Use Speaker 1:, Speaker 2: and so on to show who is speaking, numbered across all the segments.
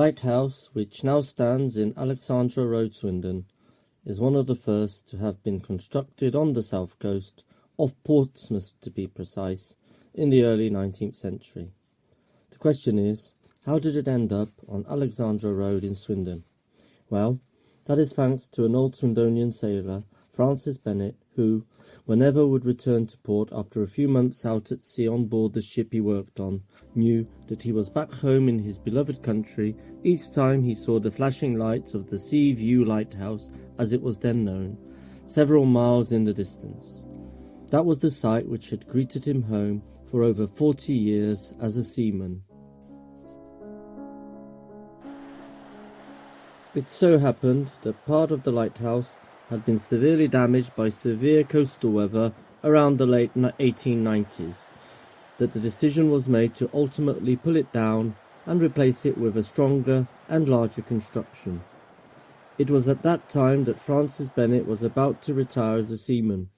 Speaker 1: lighthouse, which now stands in Alexandra Road, Swindon, is one of the first to have been constructed on the south coast of Portsmouth, to be precise, in the early 19th century. The question is, how did it end up on Alexandra Road in Swindon? Well, that is thanks to an old Swindonian sailor, Francis Bennett, who, whenever would return to port after a few months out at sea on board the ship he worked on, knew that he was back home in his beloved country each time he saw the flashing lights of the Sea View Lighthouse, as it was then known, several miles in the distance. That was the sight which had greeted him home for over 40 years as a seaman. It so happened that part of the lighthouse had been severely damaged by severe coastal weather around the late 1890s, that the decision was made to ultimately pull it down and replace it with a stronger and larger construction. It was at that time that Francis Bennett was about to retire as a seaman.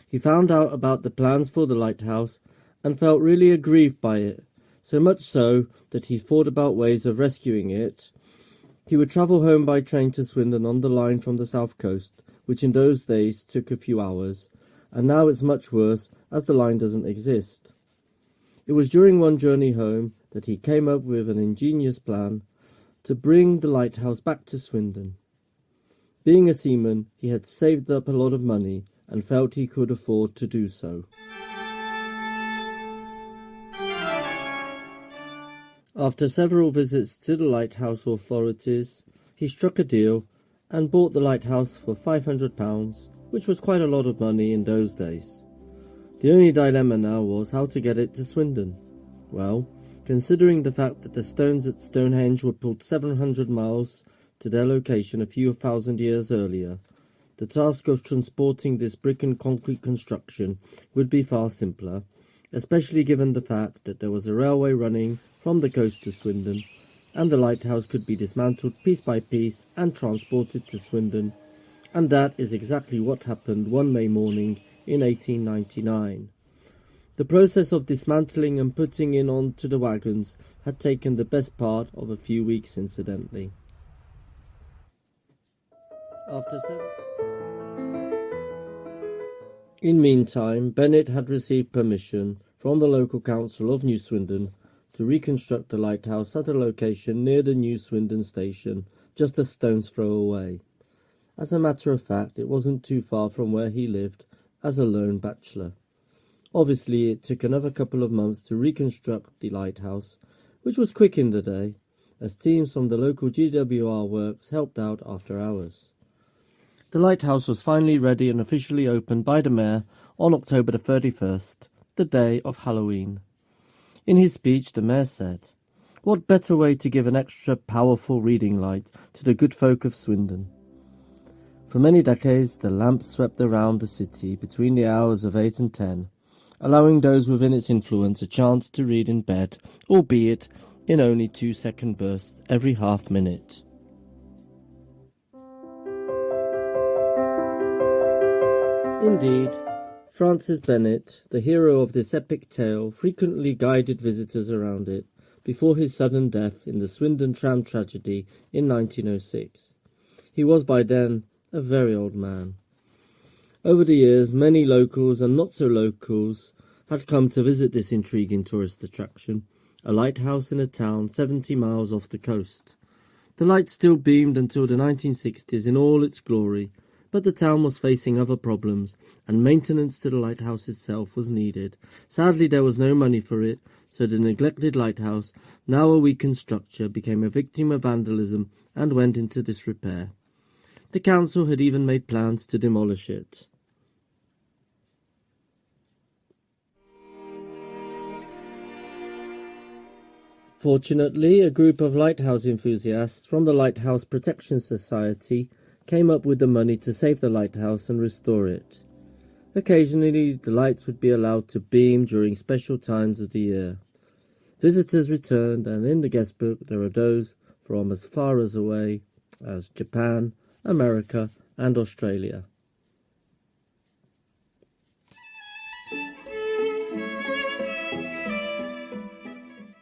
Speaker 1: He found out about the plans for the lighthouse and felt really aggrieved by it, so much so that he thought about ways of rescuing it. He would travel home by train to Swindon on the line from the south coast, which in those days took a few hours, and now it's much worse as the line doesn't exist. It was during one journey home that he came up with an ingenious plan to bring the lighthouse back to Swindon. Being a seaman, he had saved up a lot of money and felt he could afford to do so. After several visits to the lighthouse authorities, he struck a deal and bought the lighthouse for £500, which was quite a lot of money in those days. The only dilemma now was how to get it to Swindon. Well, considering the fact that the stones at Stonehenge were pulled 700 miles to their location a few thousand years earlier, the task of transporting this brick and concrete construction would be far simpler, especially given the fact that there was a railway running from the coast to Swindon, and the lighthouse could be dismantled piece by piece and transported to Swindon, and that is exactly what happened one May morning in 1899. The process of dismantling and putting it onto the wagons had taken the best part of a few weeks, incidentally. In meantime, Bennett had received permission from the local council of New Swindon to reconstruct the lighthouse at a location near the New Swindon station, just a stone's throw away. As a matter of fact, it wasn't too far from where he lived as a lone bachelor. Obviously, it took another couple of months to reconstruct the lighthouse, which was quick in the day, as teams from the local GWR works helped out after hours. The lighthouse was finally ready and officially opened by the mayor on October the 31st, the day of Halloween. In his speech, the mayor said, "What better way to give an extra powerful reading light to the good folk of Swindon?" For many decades, the lamps swept around the city between the hours of 8 and 10, allowing those within its influence a chance to read in bed, albeit in only 2-second bursts every half minute. Indeed, Francis Bennett, the hero of this epic tale, frequently guided visitors around it before his sudden death in the Swindon tram tragedy in 1906. He was by then a very old man. Over the years, many locals and not-so-locals had come to visit this intriguing tourist attraction, a lighthouse in a town 70 miles off the coast. The light still beamed until the 1960s in all its glory, but the town was facing other problems, and maintenance to the lighthouse itself was needed. Sadly, there was no money for it, so the neglected lighthouse, now a weakened structure, became a victim of vandalism and went into disrepair. The council had even made plans to demolish it. Fortunately, a group of lighthouse enthusiasts from the Lighthouse Protection Society came up with the money to save the lighthouse and restore it. Occasionally, the lights would be allowed to beam during special times of the year. Visitors returned, and in the guest book there are those from as far away as Japan, America, and Australia.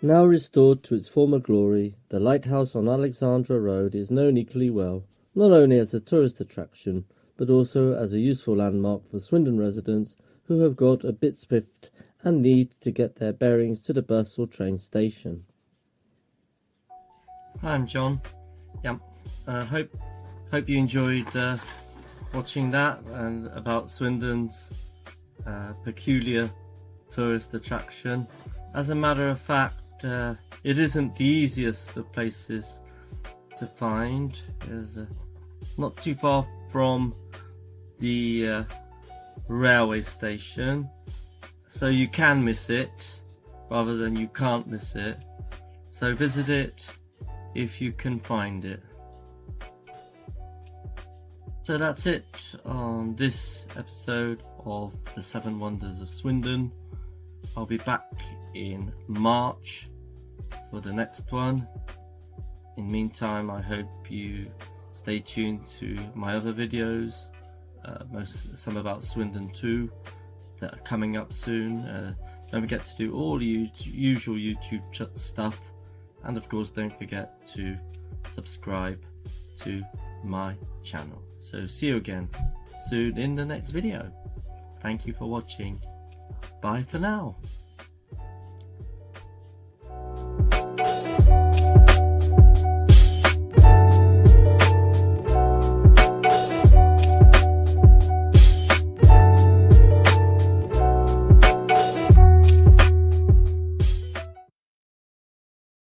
Speaker 1: Now restored to its former glory, the lighthouse on Alexandra Road is known equally well, not only as a tourist attraction, but also as a useful landmark for Swindon residents who have got a bit spiffed and need to get their bearings to the bus or train station. Hi, I'm John. Hope you enjoyed watching that and about Swindon's peculiar tourist attraction. As a matter of fact, it isn't the easiest of places to find. It's not too far from the railway station, so you can miss it rather than you can't miss it. So visit it if you can find it. So that's it on this episode of the 7 Wonders of Swindon. I'll be back in March for the next one. In the meantime, I hope you stay tuned to my other videos, some about Swindon 2 that are coming up soon. Don't forget to do all the usual YouTube stuff, and of course don't forget to subscribe to my channel. So see you again soon in the next video. Thank you for watching. Bye for now.